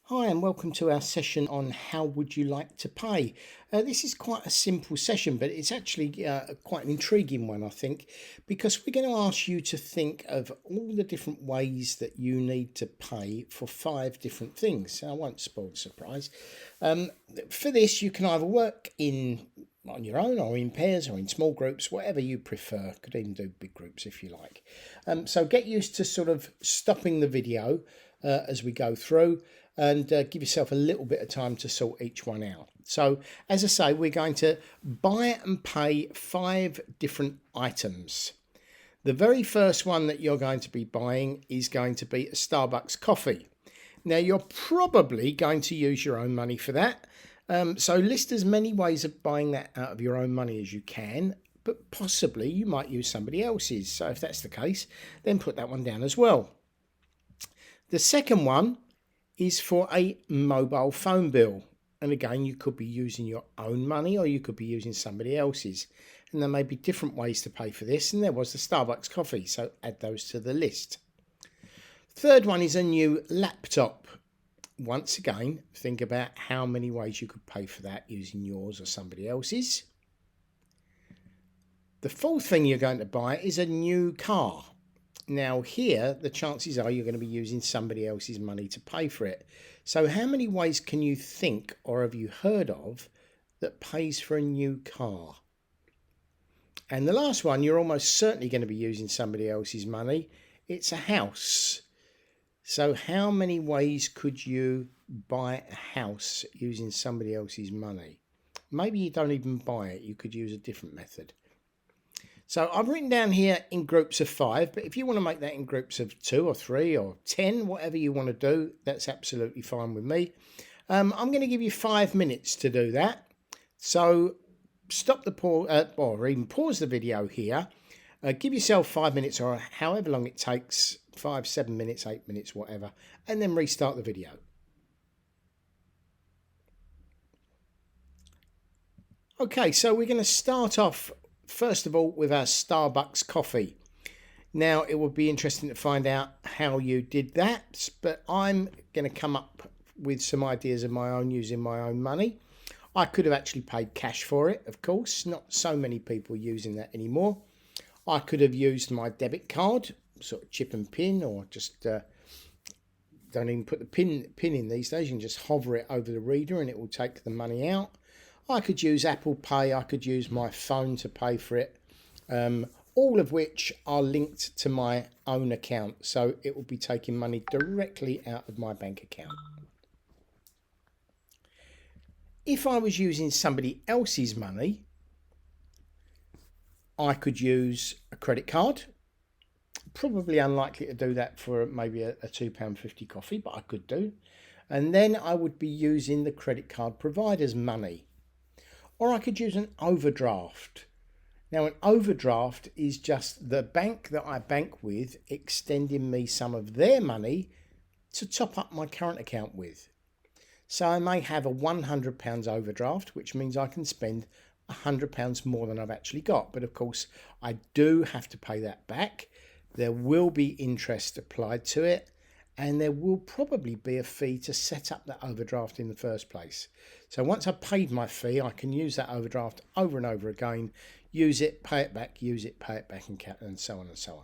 Hi and welcome to our session on how would you like to pay. This is quite a simple session, but it's actually quite an intriguing one, I think, because we're going to ask you to think of all the different ways that you need to pay for 5 different things. I won't spoil the surprise. For this, you can either work on your own or in pairs or in small groups, whatever you prefer. Could even do big groups if you like. So get used to sort of stopping the video as we go through and give yourself a little bit of time to sort each one out. So as I say, we're going to buy and pay 5 different items. The very first one that you're going to be buying is going to be a Starbucks coffee. Now you're probably going to use your own money for that. So list as many ways of buying that out of your own money as you can, but possibly you might use somebody else's. So if that's the case, then put that one down as well. The second one is for a mobile phone bill. And again, you could be using your own money or you could be using somebody else's. And there may be different ways to pay for this. And there was the Starbucks coffee, so add those to the list. Third one is a new laptop. Once again, think about how many ways you could pay for that using yours or somebody else's. The fourth thing you're going to buy is a new car. Now here, the chances are you're going to be using somebody else's money to pay for it. So how many ways can you think or have you heard of that pays for a new car? And the last one, you're almost certainly going to be using somebody else's money. It's a house. So how many ways could you buy a house using somebody else's money? Maybe you don't even buy it. You could use a different method. So I've written down here in groups of 5, but if you want to make that in groups of 2 or 3 or 10, whatever you want to do, that's absolutely fine with me. I'm going to give you 5 minutes to do that. So stop the pause, or even pause the video here. Give yourself 5 minutes or however long it takes, 5, 7 minutes, 8 minutes, whatever, and then restart the video. Okay, so we're going to start off first of all with our Starbucks coffee. Now it would be interesting to find out how you did that, but I'm going to come up with some ideas of my own using my own money. I could have actually paid cash for it, of course, not so many people using that anymore. I could have used my debit card, sort of chip and pin, or just don't even put the pin in these days. You can just hover it over the reader and it will take the money out. I could use Apple Pay, I could use my phone to pay for it, all of which are linked to my own account. So it will be taking money directly out of my bank account. If I was using somebody else's money, I could use a credit card. Probably unlikely to do that for maybe a £2.50 coffee, but I could do. And then I would be using the credit card provider's money. Or I could use an overdraft. Now, an overdraft is just the bank that I bank with extending me some of their money to top up my current account with. So I may have a £100 overdraft, which means I can spend £100 more than I've actually got. But of course, I do have to pay that back. There will be interest applied to it. And there will probably be a fee to set up that overdraft in the first place. So once I've paid my fee, I can use that overdraft over and over again, use it, pay it back, use it, pay it back, and so on and so on.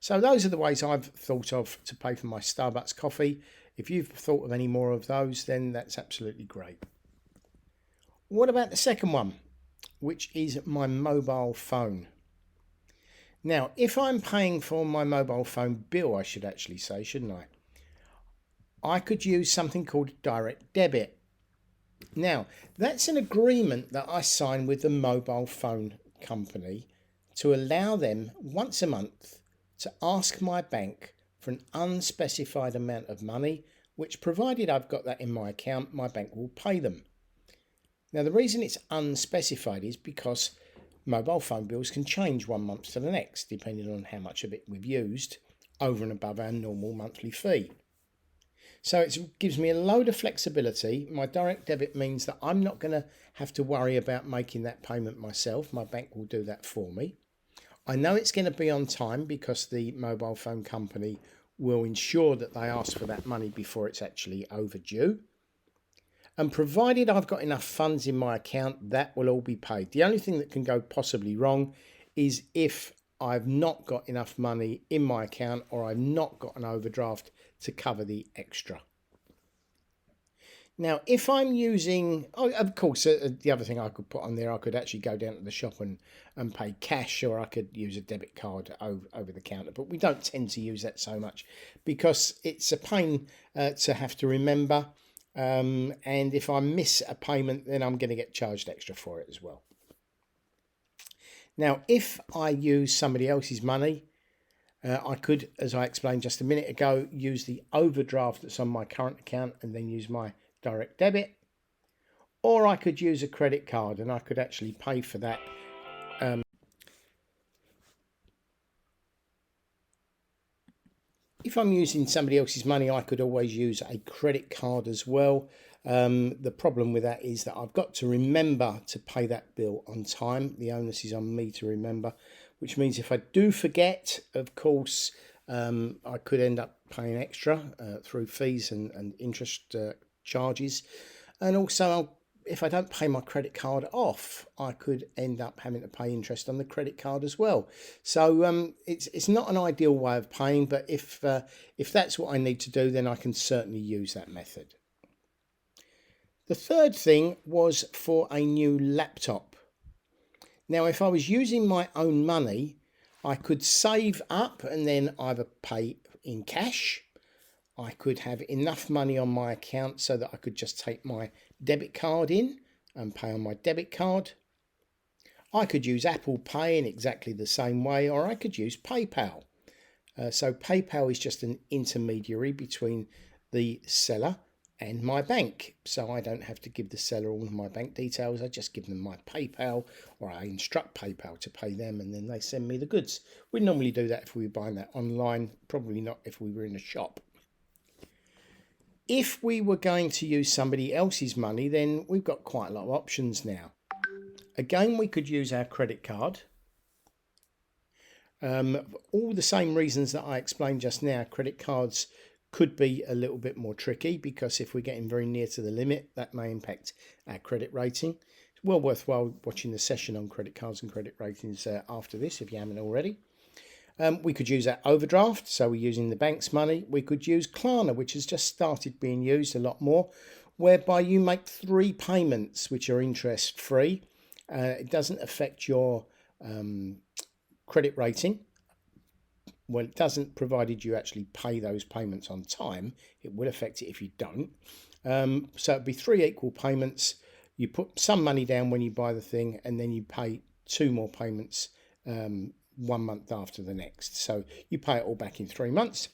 So those are the ways I've thought of to pay for my Starbucks coffee. If you've thought of any more of those, then that's absolutely great. What about the second one, which is my mobile phone? Now, if I'm paying for my mobile phone bill, I should actually say, shouldn't I? I could use something called direct debit. Now, that's an agreement that I sign with the mobile phone company to allow them once a month to ask my bank for an unspecified amount of money, which provided I've got that in my account, my bank will pay them. Now, the reason it's unspecified is because mobile phone bills can change one month to the next, depending on how much of it we've used over and above our normal monthly fee. So it gives me a load of flexibility. My direct debit means that I'm not going to have to worry about making that payment myself. My bank will do that for me. I know it's going to be on time because the mobile phone company will ensure that they ask for that money before it's actually overdue. And provided I've got enough funds in my account, that will all be paid. The only thing that can go possibly wrong is if I've not got enough money in my account or I've not got an overdraft to cover the extra. Now, if I'm using, of course, the other thing I could put on there, I could actually go down to the shop and pay cash, or I could use a debit card over the counter. But we don't tend to use that so much because it's a pain to have to remember. And if I miss a payment, then I'm going to get charged extra for it as well. Now, if I use somebody else's money, I could, as I explained just a minute ago, use the overdraft that's on my current account and then use my direct debit, or I could use a credit card and I could actually pay for that. If I'm using somebody else's money, I could always use a credit card as well. The problem with that is that I've got to remember to pay that bill on time. The onus is on me to remember, which means if I do forget, of course, I could end up paying extra through fees and interest charges. And also, if I don't pay my credit card off, I could end up having to pay interest on the credit card as well. So it's not an ideal way of paying, but if that's what I need to do, then I can certainly use that method. The third thing was for a new laptop. Now, if I was using my own money, I could save up and then either pay in cash. I could have enough money on my account so that I could just take my debit card in and pay on my debit card. I could use Apple Pay in exactly the same way, or I could use PayPal. So PayPal is just an intermediary between the seller and my bank. So I don't have to give the seller all of my bank details. I just give them my PayPal, or I instruct PayPal to pay them, and then they send me the goods. We normally do that if we were buying that online, probably not if we were in a shop. If we were going to use somebody else's money, then we've got quite a lot of options now. Again, we could use our credit card. All the same reasons that I explained just now, credit cards could be a little bit more tricky because if we're getting very near to the limit, that may impact our credit rating. It's well worthwhile watching the session on credit cards and credit ratings after this if you haven't already. We could use our overdraft, so we're using the bank's money. We could use Klarna, which has just started being used a lot more, whereby you make 3 payments which are interest free. It doesn't affect your credit rating. Well, it doesn't, provided you actually pay those payments on time. It will affect it if you don't. So it'd be 3 equal payments. You put some money down when you buy the thing, and then you pay 2 more payments 1 month after the next. So you pay it all back in 3 months.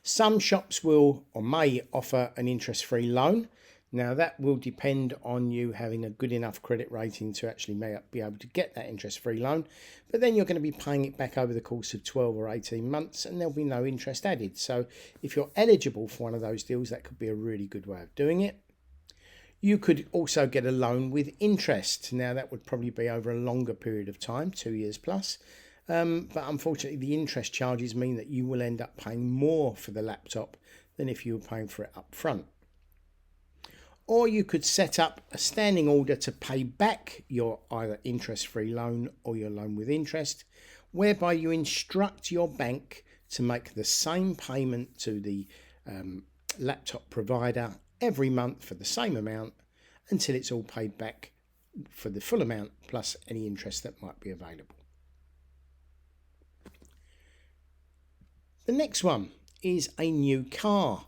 Some shops will or may offer an interest-free loan. Now that will depend on you having a good enough credit rating to actually be able to get that interest-free loan. But then you're going to be paying it back over the course of 12 or 18 months and there'll be no interest added. So if you're eligible for one of those deals, that could be a really good way of doing it. You could also get a loan with interest. Now that would probably be over a longer period of time, 2 years plus. But unfortunately, the interest charges mean that you will end up paying more for the laptop than if you were paying for it up front. Or you could set up a standing order to pay back your either interest-free loan or your loan with interest, whereby you instruct your bank to make the same payment to the laptop provider every month for the same amount until it's all paid back for the full amount plus any interest that might be available. The next one is a new car.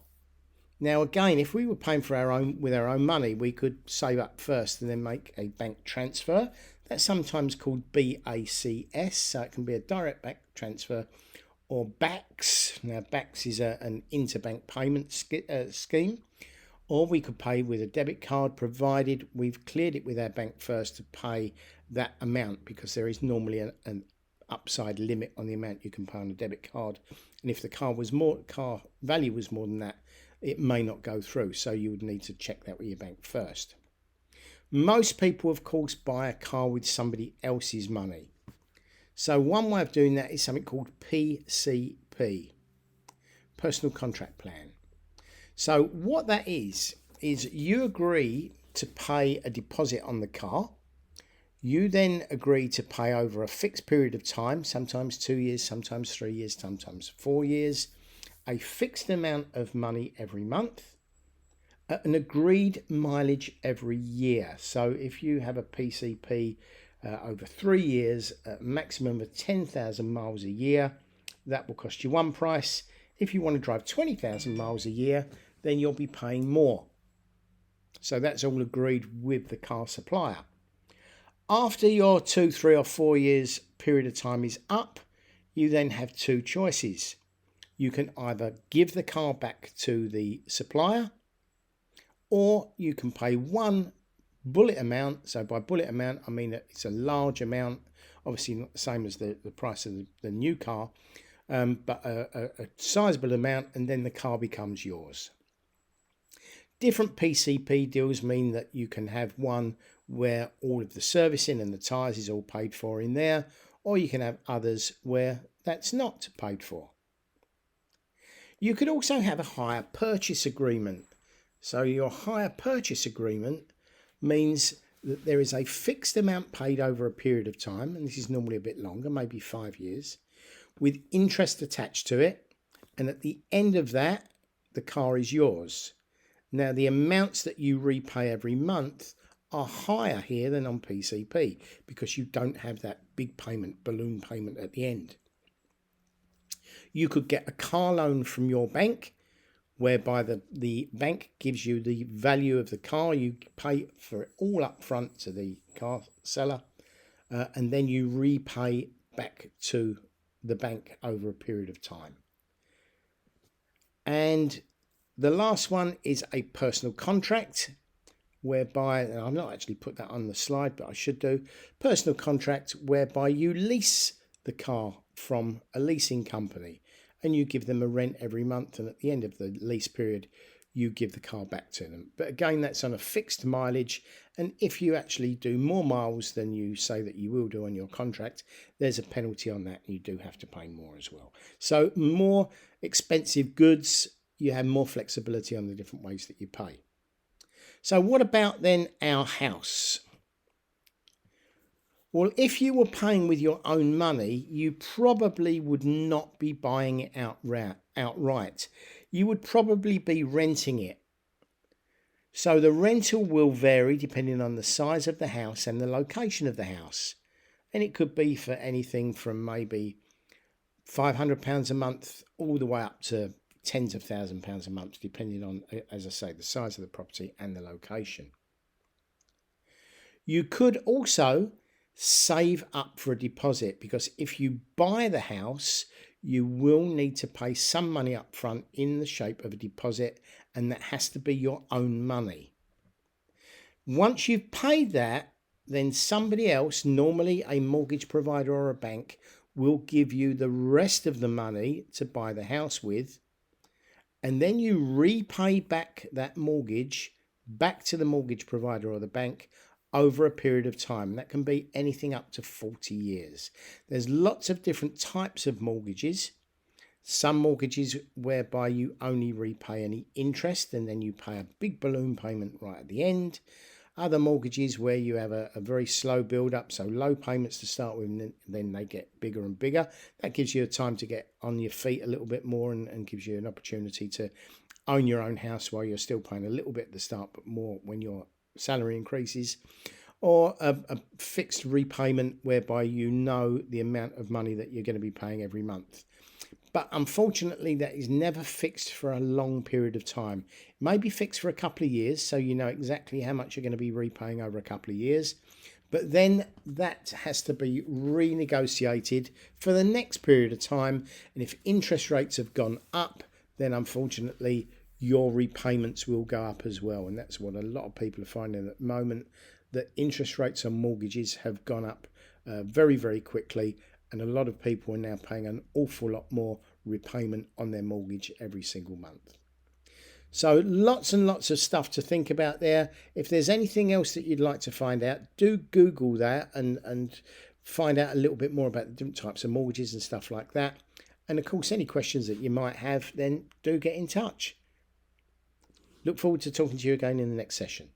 Now again, if we were paying for with our own money, we could save up first and then make a bank transfer. That's sometimes called BACS, so it can be a direct bank transfer, or BACS. Now BACS is an interbank payment scheme. Or we could pay with a debit card, provided we've cleared it with our bank first to pay that amount, because there is normally an upside limit on the amount you can pay on a debit card. And if the car value was more than that, it may not go through. So you would need to check that with your bank first. Most people, of course, buy a car with somebody else's money. So one way of doing that is something called PCP. personal contract plan. So what that is you agree to pay a deposit on the car. You then agree to pay over a fixed period of time, sometimes 2 years, sometimes 3 years, sometimes 4 years, a fixed amount of money every month, an agreed mileage every year. So if you have a PCP over 3 years, a maximum of 10,000 miles a year, that will cost you one price. If you want to drive 20,000 miles a year, then you'll be paying more. So that's all agreed with the car supplier. After your 2, 3 or 4 years period of time is up, you then have two choices. You can either give the car back to the supplier, or you can pay one bullet amount. So by bullet amount, I mean it's a large amount, obviously not the same as the price of the new car, but a sizable amount, and then the car becomes yours. Different PCP deals mean that you can have one where all of the servicing and the tyres is all paid for in there, or you can have others where that's not paid for. You could also have a hire purchase agreement. So your hire purchase agreement means that there is a fixed amount paid over a period of time, and this is normally a bit longer, maybe 5 years, with interest attached to it, and at the end of that, the car is yours. Now, the amounts that you repay every month are higher here than on PCP because you don't have that big payment, balloon payment at the end. You could get a car loan from your bank, whereby the bank gives you the value of the car. You pay for it all up front to the car seller, and then you repay back to the bank over a period of time. And the last one is a personal contract, whereby, and I've not actually put that on the slide, but I should do, personal contract whereby you lease the car from a leasing company and you give them a rent every month, and at the end of the lease period you give the car back to them. But again, that's on a fixed mileage, and if you actually do more miles than you say that you will do on your contract, there's a penalty on that and you do have to pay more as well. So more expensive goods, you have more flexibility on the different ways that you pay. So what about then our house? Well, if you were paying with your own money, you probably would not be buying it outright. You would probably be renting it. So the rental will vary depending on the size of the house and the location of the house. And it could be for anything from maybe £500 a month all the way up to tens of £1,000s a month, depending on, as I say, the size of the property and the location. You could also save up for a deposit, because if you buy the house, you will need to pay some money up front in the shape of a deposit, and that has to be your own money. Once you've paid that, then somebody else, normally a mortgage provider or a bank, will give you the rest of the money to buy the house with, and then you repay back that mortgage back to the mortgage provider or the bank over a period of time. That can be anything up to 40 years. There's lots of different types of mortgages. Some mortgages whereby you only repay any interest and then you pay a big balloon payment right at the end. Other mortgages where you have a very slow build up, so low payments to start with, and then they get bigger and bigger. That gives you a time to get on your feet a little bit more and gives you an opportunity to own your own house while you're still paying a little bit at the start, but more when your salary increases. Or a fixed repayment whereby you know the amount of money that you're going to be paying every month. But unfortunately, that is never fixed for a long period of time. It may be fixed for a couple of years, so you know exactly how much you're going to be repaying over a couple of years. But then that has to be renegotiated for the next period of time. And if interest rates have gone up, then unfortunately, your repayments will go up as well. And that's what a lot of people are finding at the moment, that interest rates on mortgages have gone up very, very quickly. And a lot of people are now paying an awful lot more repayment on their mortgage every single month. So lots and lots of stuff to think about there. If there's anything else that you'd like to find out, do Google that and find out a little bit more about the different types of mortgages and stuff like that. And of course, any questions that you might have, then do get in touch. Look forward to talking to you again in the next session.